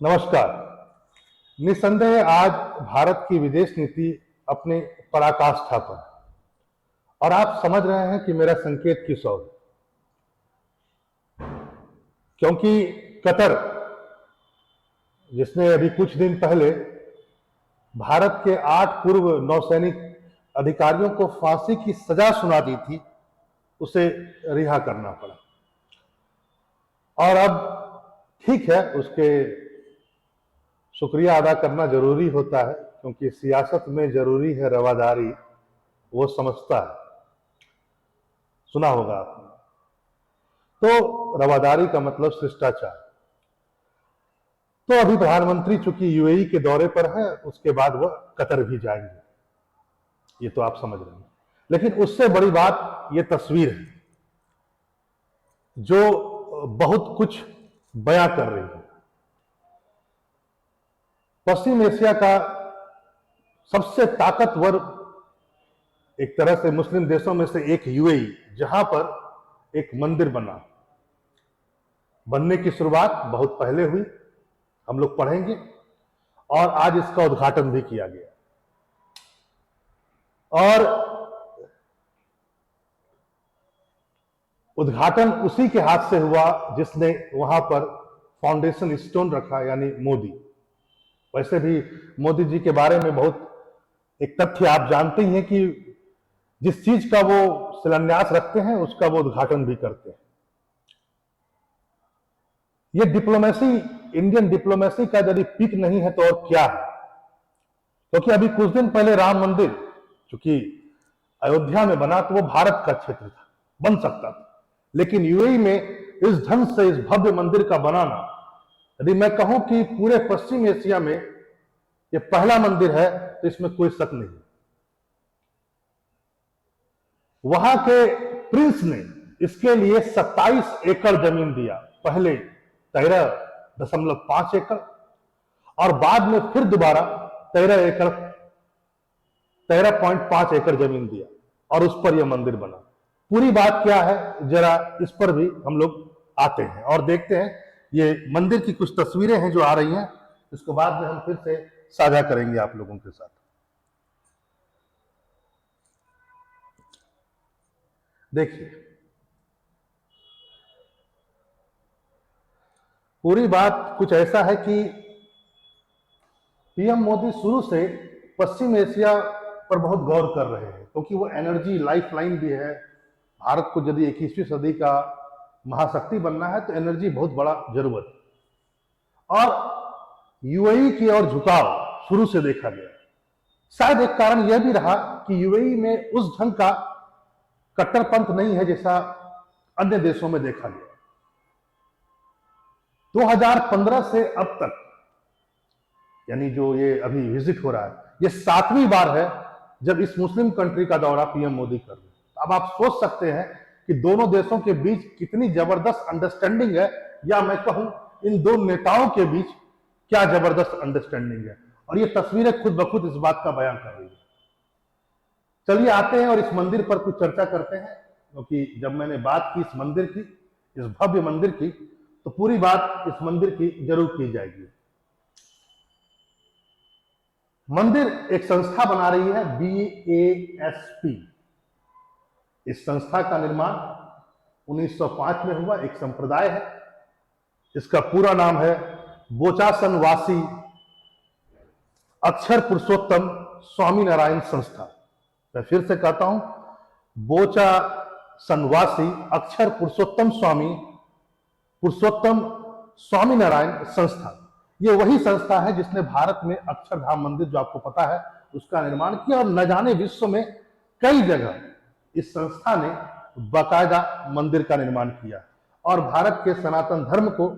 नमस्कार। निस्संदेह आज भारत की विदेश नीति अपनी पराकाष्ठा पर है और आप समझ रहे हैं कि मेरा संकेत किस ओर है। क्योंकि कतर, जिसने अभी कुछ दिन पहले भारत के 8 पूर्व नौसैनिक अधिकारियों को फांसी की सजा सुना दी थी, उसे रिहा करना पड़ा। और अब ठीक है, उसके शुक्रिया अदा करना जरूरी होता है, क्योंकि सियासत में जरूरी है रवादारी, वो समझता है। सुना होगा आपने। तो रवादारी का मतलब शिष्टाचार। तो अभी प्रधानमंत्री चूंकि यूएई के दौरे पर है, उसके बाद वह कतर भी जाएंगे, ये तो आप समझ रहे हैं। लेकिन उससे बड़ी बात ये तस्वीर है जो बहुत कुछ बयां कर रही है। पश्चिम एशिया का सबसे ताकतवर एक तरह से मुस्लिम देशों में से एक यूएई, जहां पर एक मंदिर बनने की शुरुआत बहुत पहले हुई, हम लोग पढ़ेंगे, और आज इसका उद्घाटन भी किया गया। और उद्घाटन उसी के हाथ से हुआ जिसने वहां पर फाउंडेशन स्टोन रखा, यानी मोदी। वैसे भी मोदी जी के बारे में बहुत एक तथ्य आप जानते ही हैं कि जिस चीज का वो शिलान्यास रखते हैं उसका वो उद्घाटन भी करते हैं। ये डिप्लोमेसी, इंडियन डिप्लोमेसी का यदि पीक नहीं है तो और क्या है। क्योंकि अभी कुछ दिन पहले राम मंदिर चूंकि अयोध्या में बना तो वो भारत का क्षेत्र था, बन सकता था। लेकिन यूएई में इस ढंग से इस भव्य मंदिर का बनाना, यदि मैं कहूं कि पूरे पश्चिम एशिया में ये पहला मंदिर है तो इसमें कोई शक नहीं। वहां के प्रिंस ने इसके लिए 27 एकड़ जमीन दिया, पहले 13.5 एकड़, और बाद में फिर दोबारा 13.5 एकड़ जमीन दिया, और उस पर यह मंदिर बना। पूरी बात क्या है, जरा इस पर भी हम लोग आते हैं और देखते हैं। ये मंदिर की कुछ तस्वीरें हैं जो आ रही हैं, इसको बाद में हम फिर से साझा करेंगे आप लोगों के साथ। देखिए, पूरी बात कुछ ऐसा है कि पीएम मोदी शुरू से पश्चिम एशिया पर बहुत गौर कर रहे हैं, क्योंकि वो एनर्जी लाइफलाइन भी है। भारत को यदि 21वीं सदी का महाशक्ति बनना है तो एनर्जी बहुत बड़ा जरूरत है। और यूएई की ओर झुकाव शुरू से देखा गया। शायद एक कारण यह भी रहा कि यूएई में उस ढंग का कट्टरपंथ नहीं है जैसा अन्य देशों में देखा गया। 2015 से अब तक, यानी जो ये अभी विजिट हो रहा है, ये 7वीं बार है जब इस मुस्लिम कंट्री का दौरा पीएम मोदी कर रहे हैं। अब आप सोच सकते हैं कि दोनों देशों के बीच कितनी जबरदस्त अंडरस्टैंडिंग है, या मैं कहूं इन दो नेताओं के बीच क्या जबरदस्त अंडरस्टैंडिंग है। और ये तस्वीरें खुद ब खुद इस बात का बयान कर रही है। चलिए आते हैं और इस मंदिर पर कुछ चर्चा करते हैं, क्योंकि जब मैंने बात की इस मंदिर की, इस भव्य मंदिर की, तो पूरी बात इस मंदिर की जरूर की जाएगी। मंदिर एक संस्था बना रही है, BASP। इस संस्था का निर्माण 1905 में हुआ, एक संप्रदाय है। इसका पूरा नाम है बोचासनवासी अक्षर पुरुषोत्तम स्वामीनारायण संस्था। मैं फिर से कहता हूं, बोचासनवासी अक्षर पुरुषोत्तम स्वामीनारायण संस्था। ये वही संस्था है जिसने भारत में अक्षरधाम मंदिर, जो आपको पता है, उसका निर्माण किया। और न जाने विश्व में कई जगह इस संस्था ने बाकायदा मंदिर का निर्माण किया। और भारत के सनातन धर्म को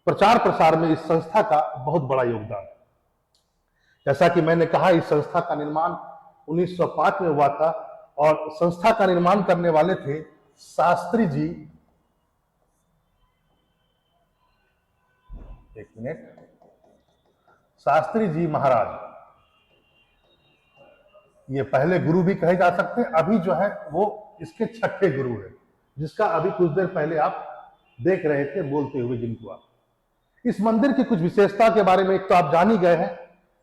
प्रचार प्रसार में इस संस्था का बहुत बड़ा योगदान है। जैसा कि मैंने कहा, इस संस्था का निर्माण 1905 में हुआ था, और संस्था का निर्माण करने वाले थे शास्त्री जी, एक मिनट, शास्त्री जी महाराज। ये पहले गुरु भी कहे जा सकते हैं, अभी जो है वो इसके 6ठे गुरु है, जिसका अभी कुछ देर पहले आप देख रहे थे बोलते हुए जिनको आप। इस मंदिर की कुछ विशेषता के बारे में एक तो आप जान ही गए हैं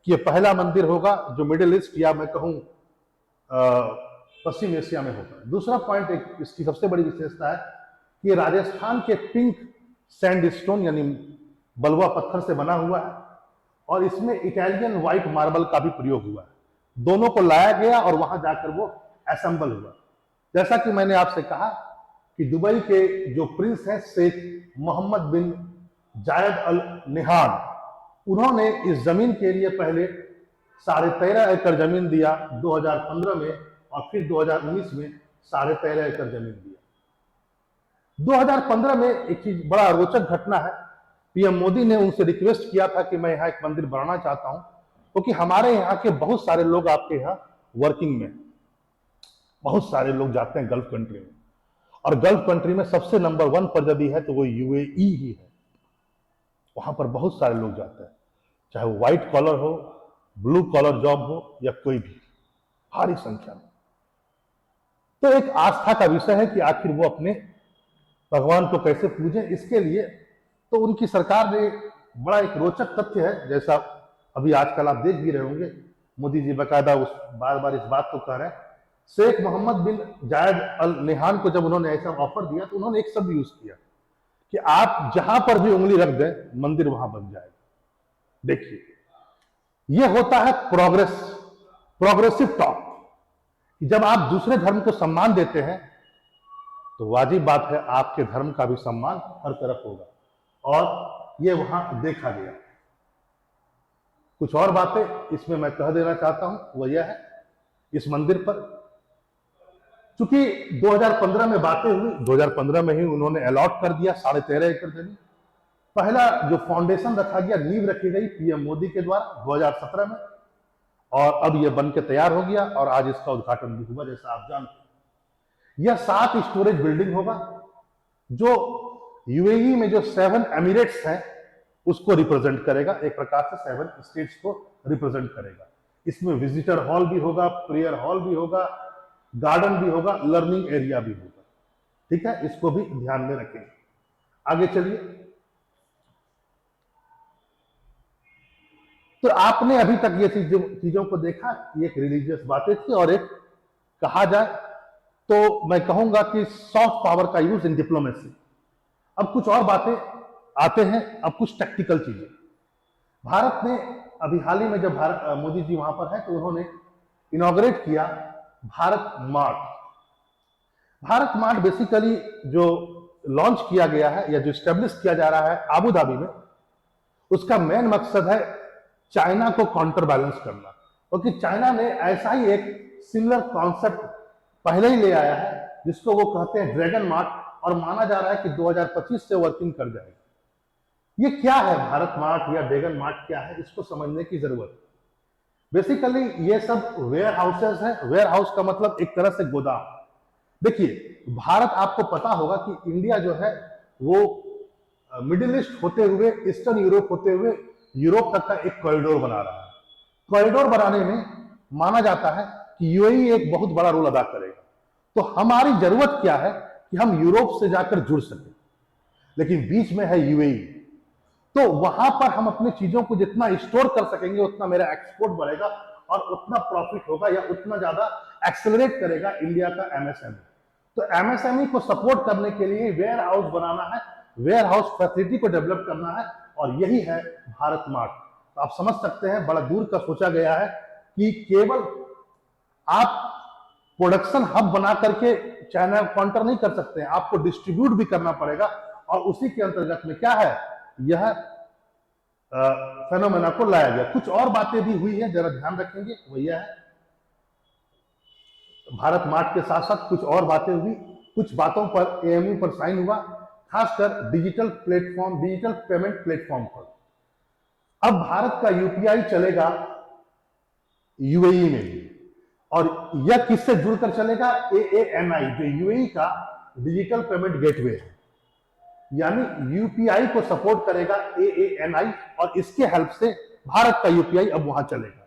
कि यह पहला मंदिर होगा जो मिडिल ईस्ट या मैं कहूं पश्चिम एशिया में होगा। दूसरा पॉइंट एक इसकी सबसे बड़ी विशेषता है कि राजस्थान के पिंक सैंडस्टोन यानी बलुआ पत्थर से बना हुआ है और इसमें इटालियन व्हाइट मार्बल का भी प्रयोग हुआ है। दोनों को लाया गया और वहां जाकर वो असेंबल हुआ। जैसा कि मैंने आपसे कहा कि दुबई के जो प्रिंस हैं शेख मोहम्मद बिन जायद अल नहान, उन्होंने इस जमीन के लिए पहले 13.5 एकड़ जमीन दिया 2015 में और फिर 2019 में 13.5 एकड़ जमीन दिया। 2015 में एक चीज बड़ा रोचक घटना है, पीएम मोदी ने उनसे रिक्वेस्ट किया था कि मैं यहाँ एक मंदिर बनाना चाहता हूं क्योंकि हमारे यहाँ के बहुत सारे लोग आपके यहाँ वर्किंग में, बहुत सारे लोग जाते हैं गल्फ कंट्री में, और गल्फ कंट्री में सबसे नंबर 1 पर यदि है तो वो यूएई ही है। वहां पर बहुत सारे लोग जाते हैं, चाहे वो व्हाइट कॉलर हो, ब्लू कॉलर जॉब हो या कोई भी, भारी संख्या में। तो एक आस्था का विषय है कि आखिर वो अपने भगवान को कैसे पूजें। इसके लिए तो उनकी सरकार ने बड़ा एक रोचक तथ्य है, जैसा अभी आजकल आप देख भी रहे होंगे, मोदी जी बाकायदा उस बार बार इस बात को कह रहे हैं। शेख मोहम्मद बिन जायद अल नहान को जब उन्होंने ऐसा ऑफर दिया तो उन्होंने एक शब्द यूज किया कि आप जहां पर भी उंगली रख दें मंदिर वहां बन जाएगा। देखिए, यह होता है प्रोग्रेसिव टॉक। जब आप दूसरे धर्म को सम्मान देते हैं तो वाजिब बात है आपके धर्म का भी सम्मान हर तरफ होगा, और यह वहां देखा गया। कुछ और बातें इसमें मैं कह देना चाहता हूं, वह यह है इस मंदिर पर चूंकि 2015 में बातें हुई, 2015 में ही उन्होंने अलॉट कर दिया 13.5 एकड़ जमीन। पहला जो फाउंडेशन रखा गया, नींव रखी गई पीएम मोदी के द्वारा 2017 में, और अब यह बन के तैयार हो गया और आज इसका उद्घाटन भी हुआ। जैसा आप जानते हैं, यह 7 स्टोरेज बिल्डिंग होगा जो यूएई में जो 7 एमिरेट्स हैं उसको रिप्रेजेंट करेगा, एक प्रकार से 7 स्टेट्स को रिप्रेजेंट करेगा। इसमें विजिटर हॉल भी होगा, प्रेयर हॉल भी होगा, गार्डन भी होगा, लर्निंग एरिया भी होगा। ठीक है, इसको भी ध्यान में रखेंगे। आगे चलिए। तो आपने अभी तक ये चीजों को देखा, एक रिलीजियस बातें थी और एक कहा जाए तो मैं कहूंगा कि सॉफ्ट पावर का यूज इन डिप्लोमेसी। अब कुछ और बातें आते हैं, अब कुछ टेक्निकल चीजें। भारत ने अभी हाल ही में जब मोदी जी वहां पर है तो उन्होंने इनॉग्रेट किया Bharat mart. Bharat mart basically जो लॉन्च किया गया है या जो स्टेब्लिश किया जा रहा है आबू धाबी में, उसका मेन मकसद है चाइना को काउंटर बैलेंस करना, क्योंकि चाइना ने ऐसा ही एक सिमिलर कॉन्सेप्ट पहले ही ले आया है जिसको वो कहते हैं ड्रैगन मार्ट, और माना जा रहा है कि 2025 से वर्किंग कर जाएगा। ये क्या है भारत मार्ट या ड्रैगन मार्ट क्या है, इसको समझने की जरूरत है। बेसिकली ये सब वेयर हाउसेस है। वेयर हाउस का मतलब एक तरह से गोदाम। देखिए, भारत, आपको पता होगा कि इंडिया जो है वो मिडिल ईस्ट होते हुए, ईस्टर्न यूरोप होते हुए यूरोप तक का एक कॉरिडोर बना रहा है। कॉरिडोर बनाने में माना जाता है कि यूएई एक बहुत बड़ा रोल अदा करेगा। तो हमारी जरूरत क्या है कि हम यूरोप से जाकर जुड़ सके, लेकिन बीच में है यूएई, तो वहां पर हम अपनी चीजों को जितना स्टोर कर सकेंगे उतना मेरा एक्सपोर्ट बढ़ेगा और उतना प्रॉफिट होगा या उतना ज्यादा एक्सेलरेट करेगा इंडिया का एमएसएमई। तो एमएसएमई को सपोर्ट करने के लिए वेयर हाउस बनाना है, वेयर हाउस फैसिलिटी को डेवलप करना है, और यही है भारत मार्ट। तो आप समझ सकते हैं बड़ा दूर का सोचा गया है कि केवल आप प्रोडक्शन हब बना करके चाइना काउंटर नहीं कर सकते हैं, आपको डिस्ट्रीब्यूट भी करना पड़ेगा, और उसी के अंतर्गत में क्या है, यह फेनोमेना को लाया गया। कुछ और बातें भी हुई है, जरा ध्यान रखेंगे, वो यह है भारत मार्ट के साथ साथ कुछ और बातें हुई। कुछ बातों पर एएमयू पर साइन हुआ, खासकर digital platform, digital payment platform पर। अब भारत का यूपीआई चलेगा यूएई में भी, और यह किससे जुड़कर चलेगा, एएनआई, जो यूएई का डिजिटल पेमेंट गेटवे है, यानी यूपीआई को सपोर्ट करेगा एएनआई, और इसके हेल्प से भारत का यूपीआई अब वहां चलेगा।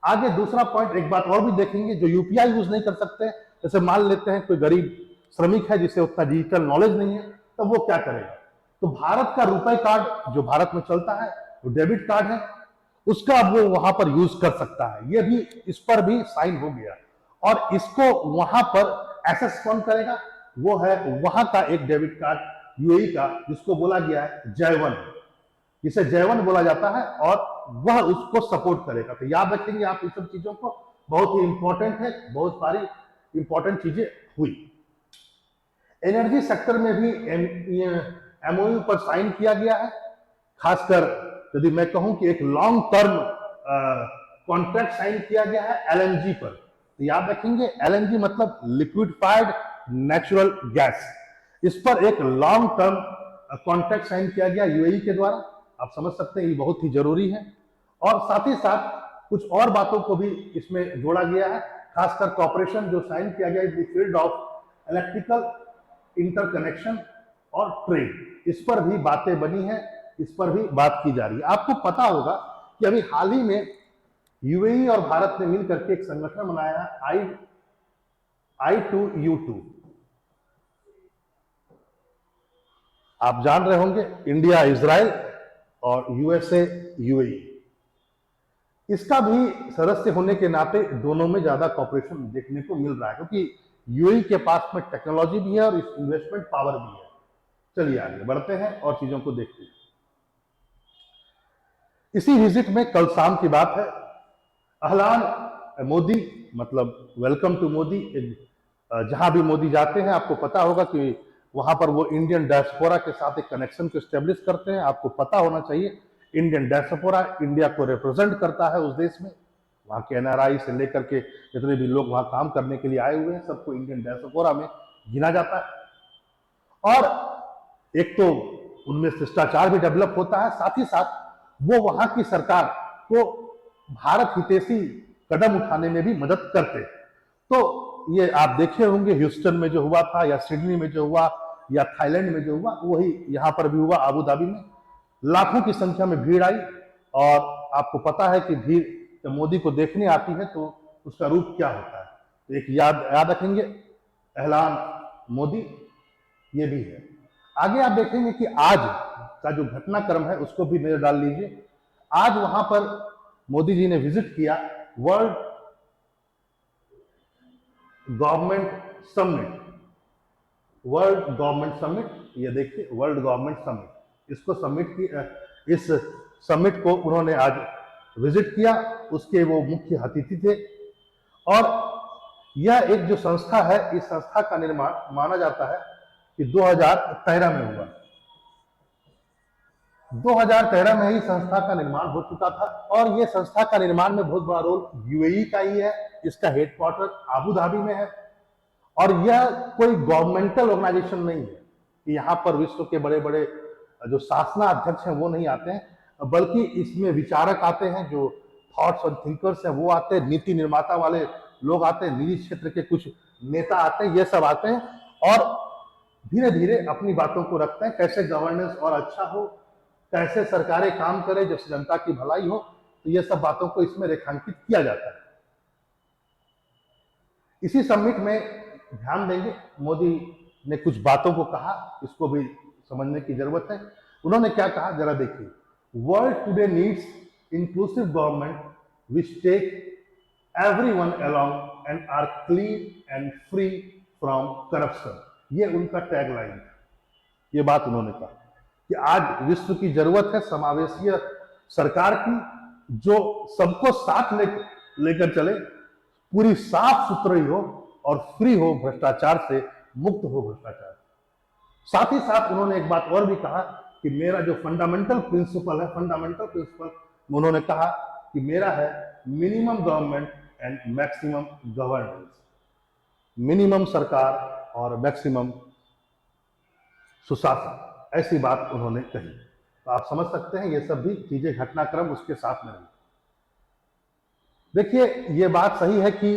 आगे दूसरा पॉइंट, एक बात और भी देखेंगे, जो यूपीआई यूज नहीं कर सकते, जैसे मान लेते हैं कोई गरीब श्रमिक है जिसे उतना डिजिटल नॉलेज नहीं है, तब वो क्या करेगा, तो भारत का रुपए कार्ड जो भारत में चलता है वो डेबिट कार्ड है, उसका वो वहां पर यूज कर सकता है। ये भी, इस पर भी साइन हो गया। और इसको वहां पर एक्सेस कौन करेगा? वो है वहां का एक डेबिट कार्ड यूएई का, जिसको बोला गया है जय-1, जिसे जय-1 बोला जाता है, और वह उसको सपोर्ट करेगा। तो याद रखेंगे आप इन सब चीजों को, बहुत ही इंपॉर्टेंट है, बहुत सारी इंपॉर्टेंट चीजें हुई। एनर्जी सेक्टर में भी एमओयू पर साइन किया गया है। खासकर यदि मैं कहूं कि एक लॉन्ग टर्म कॉन्ट्रैक्ट साइन किया गया है एलएनजी पर। तो याद रखेंगे, एलएनजी मतलब लिक्विफाइड नेचुरल गैस। इस पर एक लॉन्ग टर्म कॉन्ट्रैक्ट साइन किया गया यूएई के द्वारा। आप समझ सकते हैं ये बहुत ही जरूरी है। और साथ ही साथ कुछ और बातों को भी इसमें जोड़ा गया है, खासकर कॉपरेशन जो साइन किया गया in the field of electrical interconnection और ट्रेड। इस पर भी बातें बनी हैं, इस पर भी बात की जा रही है। आपको पता होगा कि अभी हाल ही में यूएई और भारत ने मिलकर के एक संगठन बनाया है, I2U2। आप जान रहे होंगे, इंडिया इजराइल और यूएसए यूएई। इसका भी सदस्य होने के नाते दोनों में ज्यादा कॉपरेशन देखने को मिल रहा है, क्योंकि यूएई के पास में टेक्नोलॉजी भी है और इन्वेस्टमेंट पावर भी है। चलिए आगे बढ़ते हैं और चीजों को देखते हैं। इसी विजिट में कल शाम की बात है, अहलान मोदी, मतलब वेलकम टू मोदी। जहां भी मोदी जाते हैं, आपको पता होगा कि वहां पर वो इंडियन डायस्पोरा के साथ एक कनेक्शन को स्टेब्लिश करते हैं। आपको पता होना चाहिए, इंडियन डायस्पोरा इंडिया को रिप्रेजेंट करता है उस देश में। वहां के एनआरआई से लेकर के जितने भी लोग वहां काम करने के लिए आए हुए हैं, सबको इंडियन डायस्पोरा में गिना जाता है। और एक तो उनमें शिष्टाचार भी डेवलप होता है, साथ ही साथ वो वहां की सरकार को भारत हितैषी कदम उठाने में भी मदद करते। तो ये आप देखे होंगे, ह्यूस्टन में जो हुआ था, या सिडनी में जो हुआ, या थाईलैंड में जो हुआ, वही यहां पर भी हुआ, आबू धाबी में। लाखों की संख्या में भीड़ आई। और आपको पता है कि भीड़ जब मोदी को देखने आती है तो उसका रूप क्या होता है। तो एक याद रखेंगे, एहलान मोदी, ये भी है। आगे आप देखेंगे कि आज का जो घटनाक्रम है उसको भी नजर डाल लीजिए। आज वहां पर मोदी जी ने विजिट किया world government summit. World government summit, ये देखिए, वर्ल्ड गवर्नमेंट समिट। इसको इस समिट को उन्होंने आज विजिट किया। उसके वो मुख्य अतिथि थे। और यह एक जो संस्था है, इस संस्था का निर्माण माना जाता है कि 2013 में हुआ। 2013 में ही संस्था का निर्माण हो चुका था। और ये संस्था का निर्माण में बहुत बड़ा रोल यूएई का ही है। इसका हेडक्वार्टर आबू धाबी में है। और यह कोई गवर्नमेंटल ऑर्गेनाइजेशन नहीं है कि यहाँ पर विश्व के बड़े बड़े जो शासनाध्यक्ष हैं वो नहीं आते हैं, बल्कि इसमें विचारक आते हैं, जो थॉट्स और थिंकर्स हैं वो आते हैं, नीति निर्माता वाले लोग आते हैं, निजी क्षेत्र के कुछ नेता आते हैं, ये सब आते हैं और धीरे धीरे अपनी बातों को रखते हैं, कैसे गवर्नेंस और अच्छा हो, कैसे सरकारें काम करें जिससे जनता की भलाई हो। तो ये सब बातों को इसमें रेखांकित किया जाता है। इसी समिट में ध्यान देंगे, मोदी ने कुछ बातों को कहा, इसको भी समझने की जरूरत है। उन्होंने क्या कहा, जरा देखिए। World today needs inclusive government which take everyone along and are clean and free from corruption. ये उनका टैगलाइन है। ये बात उन्होंने कहा कि आज विश्व की जरूरत है समावेशीय सरकार की, जो सबको साथ लेकर चले, पूरी साफ सुथरी हो और फ्री हो, भ्रष्टाचार से मुक्त हो भ्रष्टाचार। साथ ही साथ उन्होंने एक बात और भी कहा कि मेरा जो फंडामेंटल प्रिंसिपल उन्होंने कहा कि मेरा है minimum government and maximum governance. Minimum सरकार और मैक्सिमम सुशासन, ऐसी बात उन्होंने कही। तो आप समझ सकते हैं ये सब भी चीजें, घटनाक्रम उसके साथ में रही। देखिए, ये बात सही है कि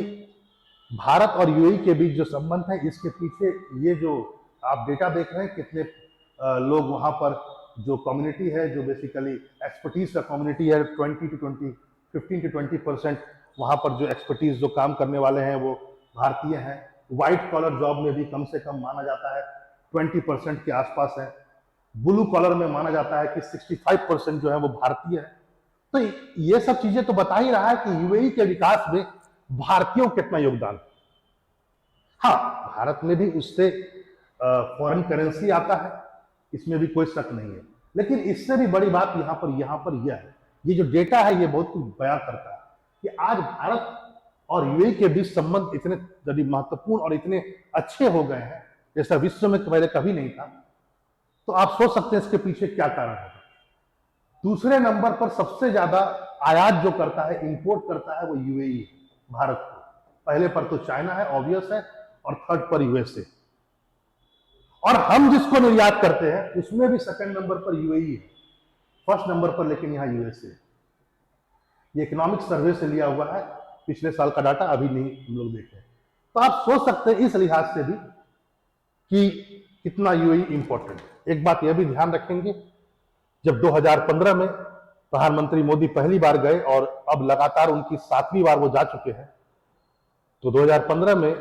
भारत और यूएई के बीच जो संबंध है, इसके पीछे ये जो आप डेटा देख रहे हैं, कितने लोग वहां पर जो कम्युनिटी है, जो बेसिकली एक्सपर्टीज का कम्युनिटी है, 15 to 20% वहां पर जो एक्सपर्टीज, जो काम करने वाले हैं वो भारतीय हैं। व्हाइट कॉलर जॉब में भी कम से कम माना जाता है 20% के आसपास है। ब्लू कॉलर में माना जाता है कि 65% जो है वो भारतीय है। तो ये सब चीजें तो बता ही रहा है कि यूएई के विकास में भारतीयों को कितना योगदान है। हाँ, भारत में भी उससे फॉरेन करेंसी आता है, इसमें भी कोई शक नहीं है, लेकिन इससे भी बड़ी बात यहां पर यह है, ये जो डेटा है ये बहुत कुछ बयां करता है कि आज भारत और यूएई के बीच संबंध इतने महत्वपूर्ण और इतने अच्छे हो गए हैं जैसा विश्व में पहले कभी नहीं था। तो आप सोच सकते हैं इसके पीछे क्या कारण है। दूसरे नंबर पर सबसे ज्यादा आयात जो करता है, इंपोर्ट करता है, वो यूएई है भारत को। पहले पर तो चाइना है, ऑब्वियस है, और थर्ड पर यूएसए। और हम जिसको निर्यात करते हैं उसमें भी सेकंड नंबर पर यूएई है, फर्स्ट नंबर पर लेकिन यहां यूएसए। ये इकोनॉमिक सर्वे से लिया हुआ है, पिछले साल का डाटा अभी नहीं हम लोग देखे। तो आप सोच सकते हैं इस लिहाज से भी कि कितना यूएई इंपॉर्टेंट है। एक बात यह भी ध्यान रखेंगे, जब 2015 में प्रधानमंत्री मोदी पहली बार गए और अब लगातार उनकी 7वीं बार वो जा चुके हैं, तो 2015 में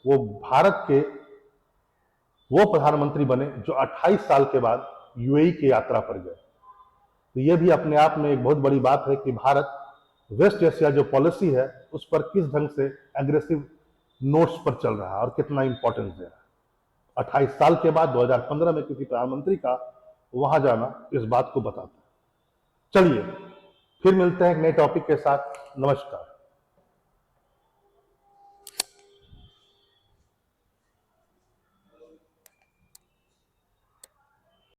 वो भारत के वो प्रधानमंत्री बने जो 28 साल के बाद यूएई की यात्रा पर गए। तो ये भी अपने आप में एक बहुत बड़ी बात है कि भारत वेस्ट एशिया जो पॉलिसी है उस पर किस ढंग से एग्रेसिव नोट्स पर चल रहा है और कितना इंपॉर्टेंस दे रहा है। 28 साल के बाद 2015 में किसी प्रधानमंत्री का वहां जाना इस बात को बताता है। चलिए फिर मिलते हैं एक नए टॉपिक के साथ। नमस्कार।